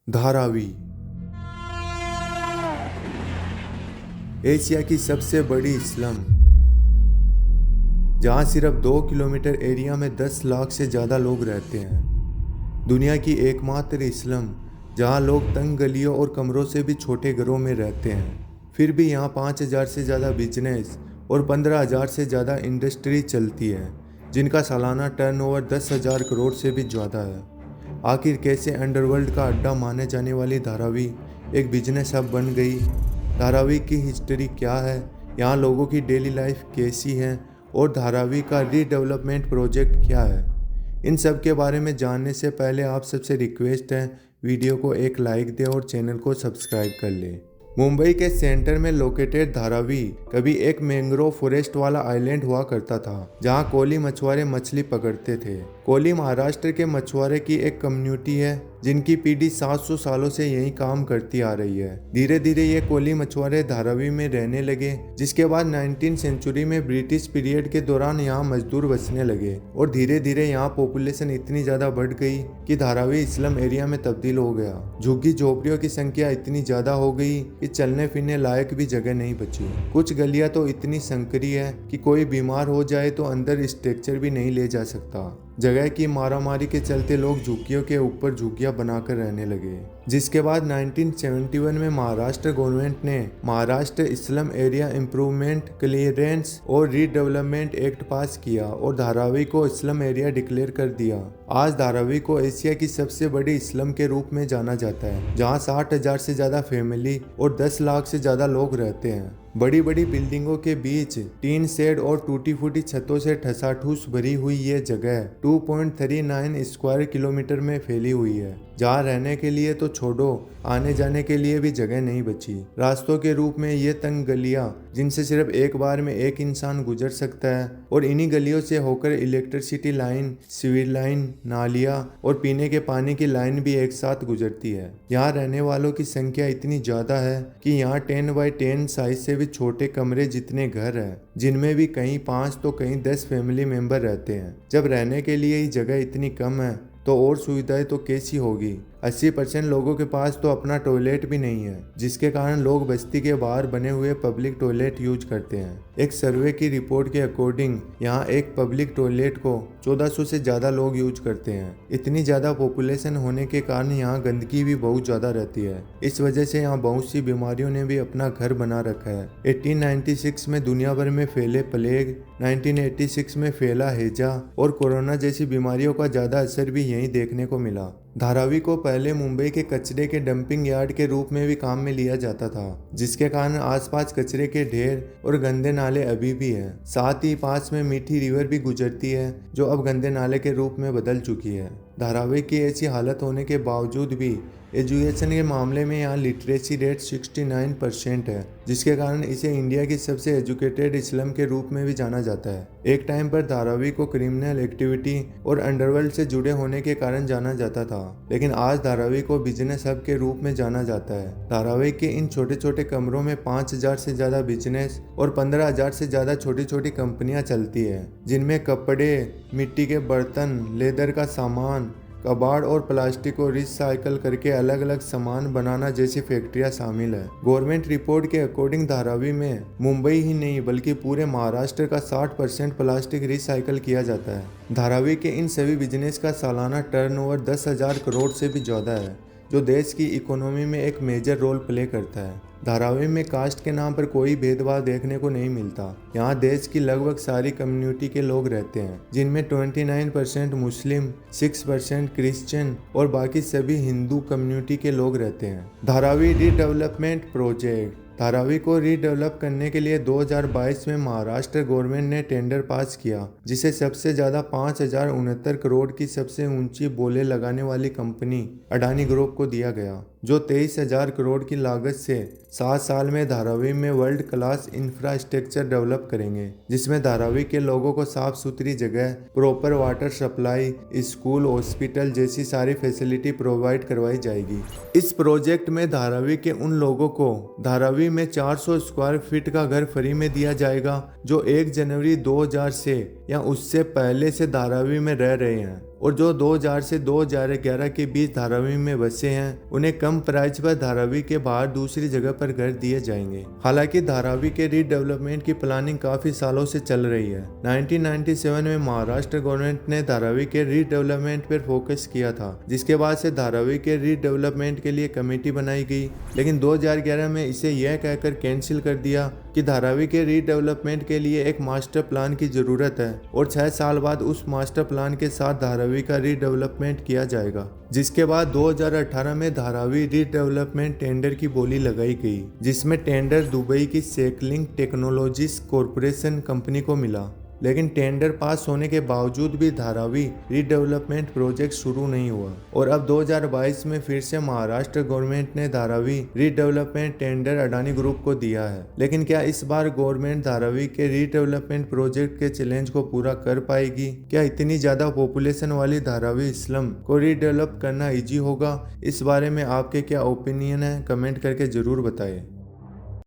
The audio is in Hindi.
धारावी एशिया की सबसे बड़ी स्लम, जहां सिर्फ 2 किलोमीटर एरिया में 10 लाख से ज़्यादा लोग रहते हैं। दुनिया की एकमात्र स्लम जहां लोग तंग गलियों और कमरों से भी छोटे घरों में रहते हैं। फिर भी यहां 5,000 से ज़्यादा बिजनेस और 15,000 से ज़्यादा इंडस्ट्री चलती है, जिनका सालाना टर्नओवर 10,000 करोड़ से भी ज़्यादा है। आखिर कैसे अंडरवर्ल्ड का अड्डा माने जाने वाली धारावी एक बिजनेस हब बन गई? धारावी की हिस्ट्री क्या है, यहाँ लोगों की डेली लाइफ कैसी है और धारावी का रीडेवलपमेंट प्रोजेक्ट क्या है? इन सब के बारे में जानने से पहले आप सबसे रिक्वेस्ट है, वीडियो को एक लाइक दें और चैनल को सब्सक्राइब कर लें। मुंबई के सेंटर में लोकेटेड धारावी कभी एक मैंग्रोव फॉरेस्ट वाला आइलैंड हुआ करता था, जहां कोली मछुआरे मछली पकड़ते थे। कोली महाराष्ट्र के मछुआरे की एक कम्युनिटी है, जिनकी पीढ़ी 700 सालों से यही काम करती आ रही है। धीरे धीरे ये कोली मछुआरे धारावी में रहने लगे, जिसके बाद 19वीं सेंचुरी में ब्रिटिश पीरियड के दौरान यहाँ मजदूर बसने लगे और धीरे धीरे यहाँ पॉपुलेशन इतनी ज्यादा बढ़ गई कि धारावी स्लम एरिया में तब्दील हो गया। झुग्गी झोपड़ियों की संख्या इतनी ज्यादा हो गई कि चलने फिरने लायक भी जगह नहीं बची। कुछ गलियां तो इतनी संकरी है कि कोई बीमार हो जाए तो अंदर स्ट्रक्चर भी नहीं ले जा सकता। जगह की मारामारी के चलते लोग झुग्गियों के ऊपर झुग्गियां बनाकर रहने लगे, जिसके बाद 1971 में महाराष्ट्र गवर्नमेंट ने Maharashtra slum area improvement clearance और रीडेवलपमेंट एक्ट पास किया और धारावी को स्लम एरिया डिक्लेयर कर दिया। आज धारावी को एशिया की सबसे बड़ी स्लम के रूप में जाना जाता है, जहां 60,000 से ज्यादा फैमिली और 10 लाख से ज्यादा लोग रहते हैं। बड़ी बड़ी बिल्डिंगों के बीच टीन शेड और टूटी फूटी छतों से ठसाठूस भरी हुई ये जगह 2.39 स्क्वायर किलोमीटर में फैली हुई है, जहाँ रहने के लिए तो छोड़ो, आने जाने के लिए भी जगह नहीं बची। रास्तों के रूप में ये तंग गलियां, जिनसे सिर्फ एक बार में एक इंसान गुजर सकता है, और इन्हीं गलियों से होकर इलेक्ट्रिसिटी लाइन, सिविल लाइन, नालियां और पीने के पानी की लाइन भी एक साथ गुजरती है। यहाँ रहने वालों की संख्या इतनी ज्यादा है कि यहाँ 10 बाई 10 साइज से भी छोटे कमरे जितने घर हैं, जिनमें भी कहीं 5 तो कहीं 10 फैमिली मेंबर रहते हैं। जब रहने के लिए ही जगह इतनी कम है तो और सुविधाएं तो कैसी होगी। 80% लोगों के पास तो अपना टॉयलेट भी नहीं है, जिसके कारण लोग बस्ती के बाहर बने हुए पब्लिक टॉयलेट यूज करते हैं। एक सर्वे की रिपोर्ट के अकॉर्डिंग यहाँ एक पब्लिक टॉयलेट को 1400 से ज्यादा लोग यूज करते हैं। इतनी ज्यादा पॉपुलेशन होने के कारण यहाँ गंदगी भी बहुत ज्यादा रहती है। इस वजह से यहाँ बहुत सी बीमारियों ने भी अपना घर बना रखा है। 1896 में दुनिया भर में फैले प्लेग, 1986 में फैला हैजा और कोरोना जैसी बीमारियों का ज्यादा असर भी यहीं देखने को मिला। धारावी को पहले मुंबई के कचरे के डंपिंग यार्ड के रूप में भी काम में लिया जाता था, जिसके कारण आसपास कचरे के ढेर और गंदे नाले अभी भी हैं। साथ ही पास में मीठी रिवर भी गुजरती है, जो अब गंदे नाले के रूप में बदल चुकी है। धारावी की ऐसी हालत होने के बावजूद भी एजुकेशन के मामले में यहाँ लिटरेसी रेट 69% है, जिसके कारण इसे इंडिया की सबसे एजुकेटेड स्लम के रूप में भी जाना जाता है। एक टाइम पर धारावी को क्रिमिनल एक्टिविटी और अंडरवर्ल्ड से जुड़े होने के कारण जाना जाता था, लेकिन आज धारावी को बिजनेस हब के रूप में जाना जाता है। धारावी के इन छोटे छोटे कमरों में 5,000 से ज्यादा बिजनेस और 15,000 से ज्यादा छोटी छोटी कंपनियां चलती है, जिनमें कपड़े, मिट्टी के बर्तन, लेदर का सामान, कबाड़ और प्लास्टिक को रिसाइकल करके अलग अलग सामान बनाना जैसी फैक्ट्रियां शामिल है। गवर्नमेंट रिपोर्ट के अकॉर्डिंग धारावी में मुंबई ही नहीं बल्कि पूरे महाराष्ट्र का 60% प्लास्टिक रिसाइकल किया जाता है। धारावी के इन सभी बिजनेस का सालाना टर्नओवर 10,000 करोड़ से भी ज़्यादा है, जो देश की इकोनॉमी में एक मेजर रोल प्ले करता है। धारावी में कास्ट के नाम पर कोई भेदभाव देखने को नहीं मिलता। यहाँ देश की लगभग सारी कम्युनिटी के लोग रहते हैं, जिनमें 29% मुस्लिम, 6% क्रिश्चियन और बाकी सभी हिंदू कम्युनिटी के लोग रहते हैं। Dharavi redevelopment project. धारावी को रीडेवलप करने के लिए 2022 में महाराष्ट्र गवर्नमेंट ने टेंडर पास किया, जिसे सबसे ज्यादा 5,069 करोड़ की सबसे ऊंची बोले लगाने वाली कंपनी अडानी ग्रुप को दिया गया, जो 23,000 करोड़ की लागत से 7 साल में धारावी में वर्ल्ड क्लास इंफ्रास्ट्रक्चर डेवलप करेंगे, जिसमें धारावी के लोगों को साफ सुथरी जगह, proper water supply, school, hospital जैसी सारी फैसिलिटी प्रोवाइड करवाई जाएगी। इस प्रोजेक्ट में धारावी के उन लोगों को धारावी में 400 स्क्वायर फीट का घर फ्री में दिया जाएगा, जो 1 जनवरी 2000 से या उससे पहले से धारावी में रह रहे हैं और जो 2000 से 2011 के बीच धारावी में बसे हैं उन्हें कम प्राइस पर धारावी के बाहर दूसरी जगह पर घर दिए जाएंगे। हालांकि धारावी के रीडेवलपमेंट की प्लानिंग काफी सालों से चल रही है। 1997 में महाराष्ट्र गवर्नमेंट ने धारावी के रीडेवलपमेंट पर फोकस किया था, जिसके बाद से धारावी के रीडेवलपमेंट के लिए कमेटी बनाई गई, लेकिन 2011 में इसे यह कहकर कैंसिल कर दिया कि धारावी के रीडेवलपमेंट के लिए एक मास्टर प्लान की जरूरत है और 6 साल बाद उस मास्टर प्लान के साथ धारावी का रीडेवलपमेंट किया जाएगा। जिसके बाद 2018 में धारावी रीडेवलपमेंट टेंडर की बोली लगाई गई, जिसमें टेंडर दुबई की सेकलिंग टेक्नोलॉजीज कॉरपोरेशन कंपनी को मिला। लेकिन टेंडर पास होने के बावजूद भी धारावी रीडेवलपमेंट प्रोजेक्ट शुरू नहीं हुआ और अब 2022 में फिर से महाराष्ट्र गवर्नमेंट ने Dharavi redevelopment tender Adani group को दिया है। लेकिन क्या इस बार गवर्नमेंट धारावी के रीडेवलपमेंट प्रोजेक्ट के चैलेंज को पूरा कर पाएगी? क्या इतनी ज्यादा पॉपुलेशन वाली धारावी स्लम को रीडेवलप करना इजी होगा? इस बारे में आपके क्या ओपिनियन है, कमेंट करके जरूर बताएं।